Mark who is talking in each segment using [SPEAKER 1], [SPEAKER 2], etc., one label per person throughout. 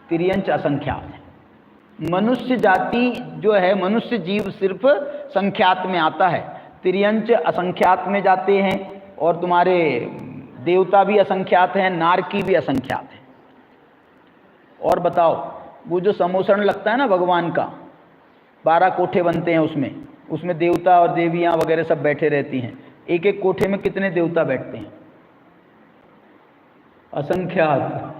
[SPEAKER 1] तिर्यंच असंख्यात है। मनुष्य जाति जो है, मनुष्य जीव सिर्फ संख्यात में आता है, तिर्यंच असंख्यात में जाते हैं, और तुम्हारे देवता भी असंख्यात हैं, नारकी भी असंख्यात है। और बताओ, वो जो समोसण लगता है ना भगवान का, 12 कोठे बनते हैं, उसमें देवता और देवियाँ वगैरह सब बैठे रहती हैं। एक एक कोठे में कितने देवता बैठते हैं? असंख्यात।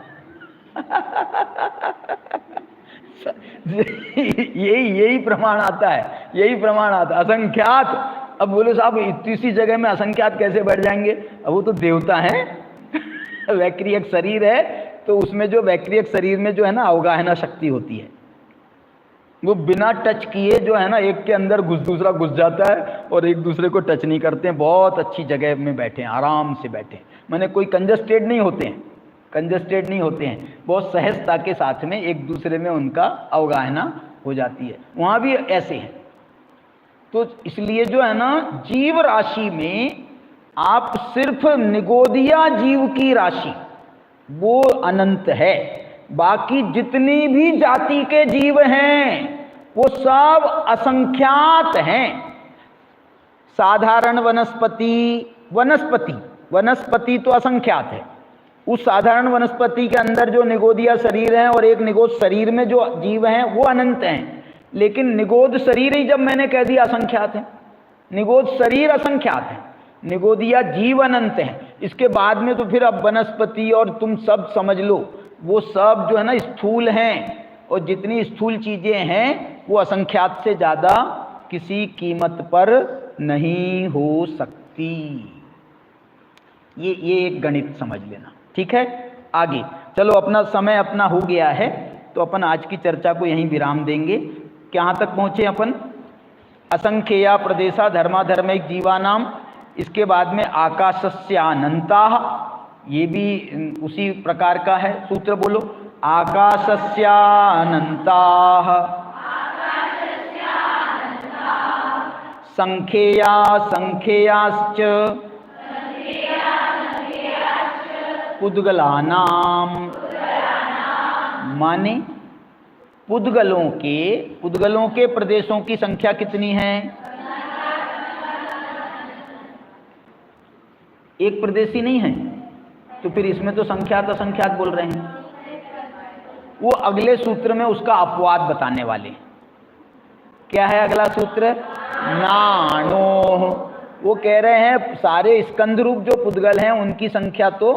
[SPEAKER 1] यही प्रमाण आता है, यही प्रमाण आता है, असंख्यात। अब बोले साहब इतनी सी जगह में असंख्यात कैसे बैठ जाएंगे? अब वो तो देवता हैं। वैक्रियक शरीर है, तो उसमें जो वैक्रियक शरीर में जो है ना अवगाहना शक्ति होती है, वो बिना टच किए जो है ना एक के अंदर दूसरा घुस जाता है, और एक दूसरे को टच नहीं करते हैं। बहुत अच्छी जगह में बैठे हैं, आराम से बैठे हैं, माने कोई कंजस्टेड नहीं होते हैं, कंजस्टेड नहीं होते हैं, बहुत सहजता के साथ में एक दूसरे में उनका अवगाहना हो जाती है। वहाँ भी ऐसे हैं। तो इसलिए जो है ना जीव राशि में आप सिर्फ निगोदिया जीव की राशि वो अनंत है, बाकी जितनी भी जाति के जीव हैं वो सब असंख्यात हैं। साधारण वनस्पति तो असंख्यात है। उस साधारण वनस्पति के अंदर जो निगोदिया शरीर है और एक निगोद शरीर में जो जीव हैं वो अनंत हैं, लेकिन निगोद शरीर ही जब मैंने कह दिया असंख्यात है, निगोद शरीर असंख्यात है, निगोदिया जीव अनंत है। इसके बाद में तो फिर अब वनस्पति और तुम सब समझ लो, वो सब जो है ना स्थूल हैं, और जितनी स्थूल चीजें हैं वो असंख्यात से ज्यादा किसी कीमत पर नहीं हो सकती। ये एक गणित समझ लेना, ठीक है। आगे चलो, अपना समय अपना हो गया है, तो अपन आज की चर्चा को यहीं विराम देंगे। कहाँ तक पहुँचे अपन? असंख्येया प्रदेशा धर्माधर्मिक जीवानाम, इसके बाद में आकाशस्यानंताः, ये भी उसी प्रकार का है। सूत्र बोलो, आकाशस्यानंताः संख्येया संख्येयाश्च पुद्गलानाम, माने पुद्गलों के प्रदेशों की संख्या कितनी है? एक प्रदेशी नहीं है, तो फिर इसमें तो संख्यात असंख्यात बोल रहे हैं। वो अगले सूत्र में उसका अपवाद बताने वाले। क्या है अगला सूत्र? नानो। वो कह रहे हैं सारे स्कंद रूप जो पुद्गल हैं उनकी संख्या तो,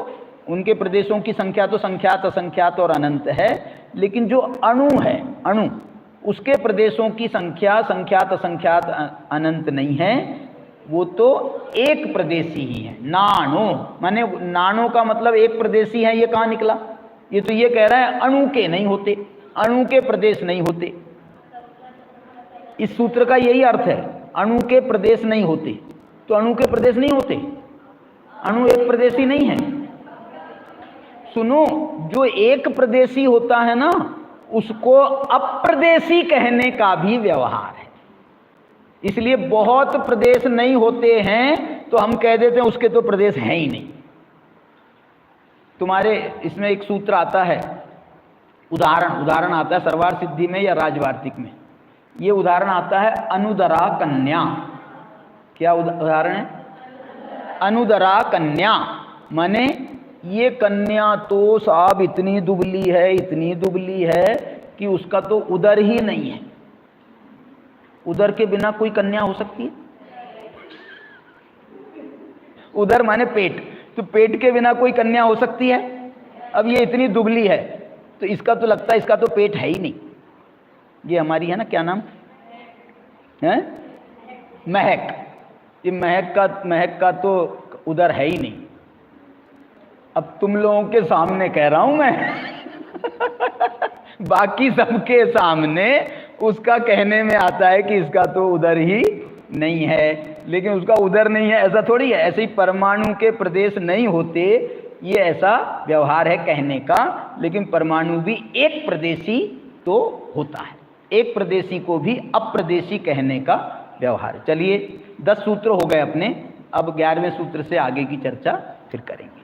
[SPEAKER 1] उनके प्रदेशों की संख्या तो संख्यात असंख्यात और अनंत है, लेकिन जो अणु है, अणु, उसके प्रदेशों की संख्या संख्यात असंख्यात अनंत नहीं है, वो तो एक प्रदेशी ही है। नानो माने, नानो का मतलब एक प्रदेशी है। ये कहाँ निकला? ये तो ये कह रहा है अणु के नहीं होते, अणु के प्रदेश नहीं होते। इस सूत्र का यही अर्थ है, अणु के प्रदेश नहीं होते। तो अणु के प्रदेश नहीं होते, अणु एक प्रदेशी नहीं है। सुनो, जो एक प्रदेशी होता है ना, उसको अप्रदेशी कहने का भी व्यवहार है। इसलिए बहुत प्रदेश नहीं होते हैं तो हम कह देते हैं उसके तो प्रदेश हैं ही नहीं। तुम्हारे इसमें एक सूत्र आता है, उदाहरण आता है सर्वार सिद्धि में या राजवार्तिक में। ये उदाहरण आता है अनुदरा कन्या। क्या उदाहरण है? अनुदरा कन्या, माने ये कन्या तो साहब इतनी दुबली है, इतनी दुबली है कि उसका तो उदर ही नहीं है। उदर के बिना कोई कन्या हो सकती है? उदर माने पेट, तो पेट के बिना कोई कन्या हो सकती है? अब ये इतनी दुबली है तो इसका तो लगता है इसका तो पेट है ही नहीं। ये हमारी है ना, क्या नाम है? महक। ये महक का तो उदर है ही नहीं। अब तुम लोगों के सामने कह रहा हूं मैं बाकी सबके सामने उसका कहने में आता है कि इसका तो उदर ही नहीं है, लेकिन उसका उदर नहीं है ऐसा थोड़ी है। ऐसे ही परमाणु के प्रदेश नहीं होते, ये ऐसा व्यवहार है कहने का, लेकिन परमाणु भी एक प्रदेशी तो होता है। एक प्रदेशी को भी अप्रदेशी कहने का व्यवहार। चलिए 10 सूत्र हो गए अपने, अब 11वें सूत्र से आगे की चर्चा फिर करेंगे।